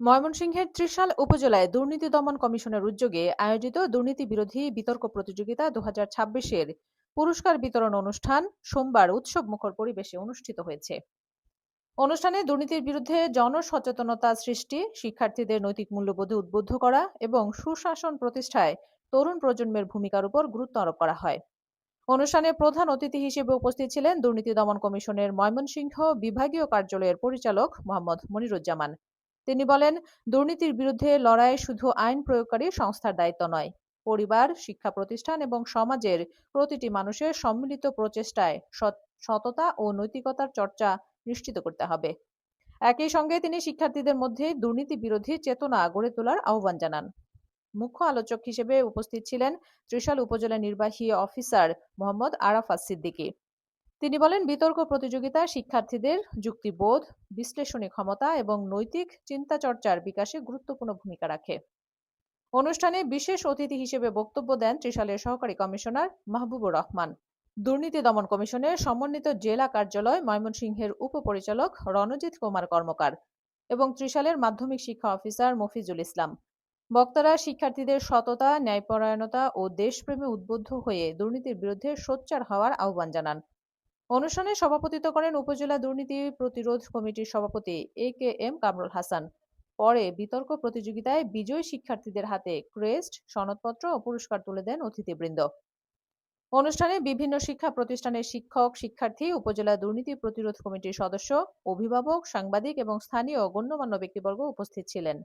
ময়মনসিংহের ত্রিশাল উপজেলায় দুর্নীতি দমন কমিশনের উদ্যোগে আয়োজিত দুর্নীতি বিরোধী বিতর্ক প্রতিযোগিতা 2026-এর পুরস্কার বিতরণ অনুষ্ঠান সোমবার উৎসবমুখর পরিবেশে অনুষ্ঠিত হয়েছে। অনুষ্ঠানে দুর্নীতির বিরুদ্ধে জনসচেতনতা সৃষ্টি, শিক্ষার্থীদের নৈতিক মূল্যবোধে উদ্বুদ্ধ করা এবং সুশাসন প্রতিষ্ঠায় তরুণ প্রজন্মের ভূমিকার উপর গুরুত্ব আরোপ করা হয়। অনুষ্ঠানে প্রধান অতিথি হিসেবে উপস্থিত ছিলেন দুর্নীতি দমন কমিশনের ময়মনসিংহ বিভাগীয় কার্যালয়ের পরিচালক মোহাম্মদ মনিরুজ্জামান। তিনি বলেন, দুর্নীতির বিরুদ্ধে লড়াই শুধু আইন প্রয়োগকারী সংস্থার দায়িত্ব নয়, পরিবার, শিক্ষা প্রতিষ্ঠান এবং সমাজের প্রতিটি মানুষের সম্মিলিত প্রচেষ্টায় সততা ও নৈতিকতার চর্চা নিশ্চিত করতে হবে। একই সঙ্গে তিনি শিক্ষার্থীদের মধ্যে দুর্নীতি বিরোধী চেতনা গড়ে তোলার আহ্বান জানান। মুখ্য আলোচক হিসেবে উপস্থিত ছিলেন ত্রিশাল উপজেলা নির্বাহী অফিসার মোহাম্মদ আরাফাত সিদ্দিকী। তিনি বলেন, বিতর্ক প্রতিযোগিতা শিক্ষার্থীদের যুক্তিবোধ, বিশ্লেষণী ক্ষমতা এবং নৈতিক চিন্তা চর্চার বিকাশে গুরুত্বপূর্ণ ভূমিকা রাখে। অনুষ্ঠানে বিশেষ অতিথি হিসেবে বক্তব্য দেন ত্রিশালের সহকারী কমিশনার মাহবুবুর রহমান, দুর্নীতি দমন কমিশনের সমন্বিত জেলা কার্যালয় ময়মনসিংহের উপপরিচালক রণজিৎ কুমার কর্মকার এবং ত্রিশালের মাধ্যমিক শিক্ষা অফিসার মফিজুল ইসলাম। বক্তারা শিক্ষার্থীদের সততা, ন্যায়পরায়ণতা ও দেশপ্রেমে উদ্বুদ্ধ হয়ে দুর্নীতির বিরুদ্ধে সোচ্চার হওয়ার আহ্বান জানান। অনুষ্ঠানে সভাপতিত্ব করেন উপজেলা দুর্নীতি প্রতিরোধ কমিটির সভাপতি AKM কামরুল হাসান। পরে বিতর্ক প্রতিযোগিতায় বিজয়ী শিক্ষার্থীদের হাতে ক্রেস্ট, সনদপত্র ও পুরস্কার তুলে দেন অতিথিবৃন্দ। অনুষ্ঠানে বিভিন্ন শিক্ষা প্রতিষ্ঠানের শিক্ষক, শিক্ষার্থী, উপজেলা দুর্নীতি প্রতিরোধ কমিটির সদস্য, অভিভাবক, সাংবাদিক এবং স্থানীয় গণ্যমান্য ব্যক্তিবর্গ উপস্থিত ছিলেন।